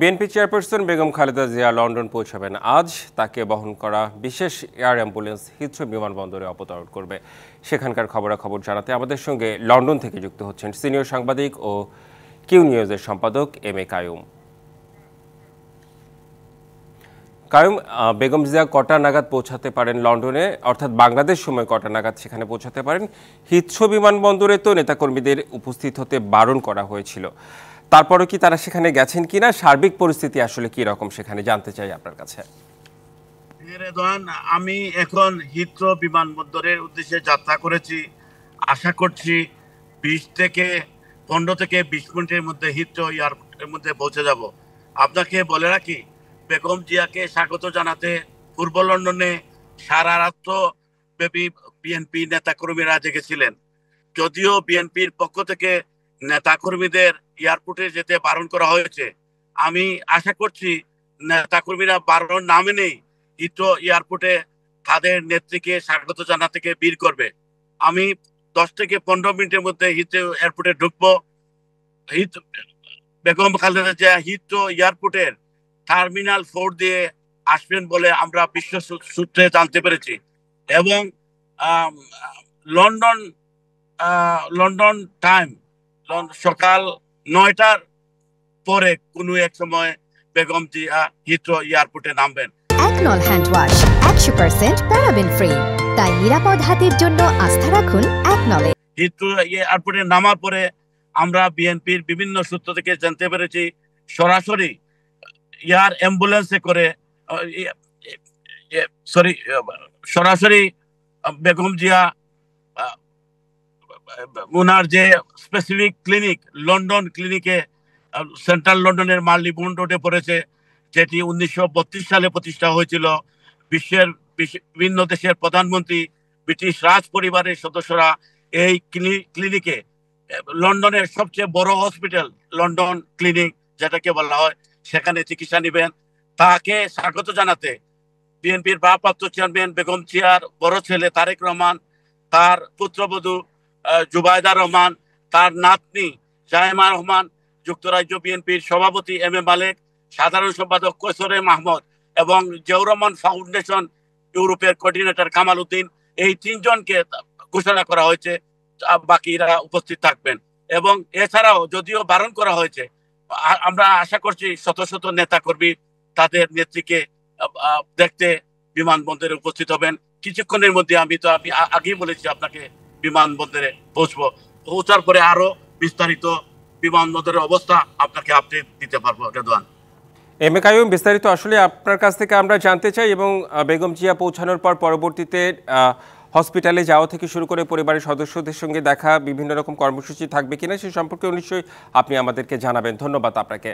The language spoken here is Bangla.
BNP chairperson Begum Khaleda Zia London পৌঁছাবেন আজ। তাকে বহন করা বিশেষ এয়ার অ্যাম্বুলেন্স হিথ্রো বিমানবন্দরে অবতরণ করবে। সেখানকার খবরাখবর জানাতে আমাদের সঙ্গে লন্ডন থেকে যুক্ত হচ্ছেন সিনিয়র সাংবাদিক ও কিউ নিউজের সম্পাদক এম এ কায়ুম। কায়ুম, বেগম জিয়া কটা নাগাদ পৌঁছাতে পারেন লন্ডনে, অর্থাৎ বাংলাদেশ সময় কটা নাগাদ সেখানে পৌঁছাতে পারেন? হিথ্রো বিমানবন্দরে তো নেতাকর্মীদের উপস্থিত হতে বারণ করা হয়েছিল, তারপরে কি তারা সেখানে গেছেন কিনা, সার্বিক পরিস্থিতি আসলে কি রকম সেখানে জানতে চাই আপনার কাছে। আমি এখন হিথ্রো বিমানবন্দরের উদ্দেশ্যে যাত্রা করেছি। আশা করছি 15 থেকে 20 মিনিটের মধ্যে হিথ্রো এয়ারপোর্টের মধ্যে পৌঁছে যাব। আপনাকে বলে রাখি, বেগম জিয়াকে স্বাগত জানাতে পূর্ব লন্ডনে সারা রাত্র ব্যাপী বিএনপি নেতাকর্মীরা জেগেছিলেন। যদিও বিএনপির পক্ষ থেকে নেতাকর্মীদের এয়ারপোর্টে যেতে বারণ করা হয়েছে, আমি আশা করছি নেতাকর্মীরা বারণ না মেনেই হিথ্রো এয়ারপোর্টে তাদের নেত্রীকে স্বাগত জানাতে বের করবে। আমি 10 থেকে 15 মিনিটের মধ্যে হিথ্রো এয়ারপোর্টে ঢুকবো। বেগম খালেদা জিয়া হিথ্রো এয়ারপোর্টের টার্মিনাল 4 দিয়ে আসবেন বলে আমরা বিশ্ব সূত্রে জানতে পেরেছি। এবং লন্ডন টাইম সকাল 9টার পরে কোনো এক সময় বেগম জিয়া হিথ্রো এয়ারপোর্টে নামবেন। একনল হ্যান্ড ওয়াশ 100% প্যারাবেন ফ্রি, তাই নিরাপদ হাতের জন্য আস্থা রাখুন একনলে। হিথ্রো এয়ারপোর্টে নামার পরে আমরা বিএনপির বিভিন্ন সূত্র থেকে জানতে পেরেছি সরাসরি এয়ার অ্যাম্বুলেন্সে করে সরাসরি বেগম জিয়া ওনার যে স্পেসিফিক ক্লিনিক লন্ডন ক্লিনিকে, সেন্ট্রাল লন্ডনের মার্লিবন রোডে পড়েছে, যেটি 1932 সালে প্রতিষ্ঠা হয়েছিল। বিশ্বের বিভিন্ন দেশের প্রধানমন্ত্রী, ব্রিটিশ রাজ পরিবারের সদস্যরা এই ক্লিনিকে, লন্ডনের সবচেয়ে বড় হসপিটাল লন্ডন ক্লিনিক যেটাকে বলা হয়, সেখানে চিকিৎসা নেবেন। তাকে স্বাগত জানাতে বিএনপির ভারপ্রাপ্ত চেয়ারম্যান বেগম জিয়ার বড় ছেলে তারেক রহমান, তার পুত্রবধূ জুবাইদা রহমান, তার নাতনি জায়েমা রহমান, যুক্তরাজ্য বিএনপির সভাপতি এম এ মালেক, সাধারণ সম্পাদক কৈশোরে মাহমুদ এবং জিয়াউর রহমান ফাউন্ডেশন ইউরোপের কোঅর্ডিনেটর কামাল উদ্দিন, এই 3 জনকে ঘোষণা করা হয়েছে। বাকিরা উপস্থিত থাকবেন। এবং এছাড়াও যদিও বারণ করা হয়েছে, আমরা আশা করছি শত শত নেতা কর্মী তাদের নেত্রীকে দেখতে বিমানবন্দরে উপস্থিত হবেন। কিছুক্ষণের মধ্যে আমি আগেই বলেছি আপনাকে বিমানবন্দরে পৌঁছার পরে আরো বিস্তারিত বিমানবন্দরের অবস্থা আপনাকে আপডেট দিতে পারবো। রেদওয়ান, এম এ কায়ুম, বিস্তারিত আসলে আপনার কাছ থেকে আমরা জানতে চাই, এবং বেগম জিয়া পৌঁছানোর পর পরবর্তীতে হসপিটালে যাওয়া থেকে শুরু করে পরিবারের সদস্যদের সঙ্গে দেখা, বিভিন্ন রকম কর্মসূচি থাকবে কিনা সে সম্পর্কে নিশ্চয়ই আপনি আমাদেরকে জানাবেন। ধন্যবাদ আপনাকে।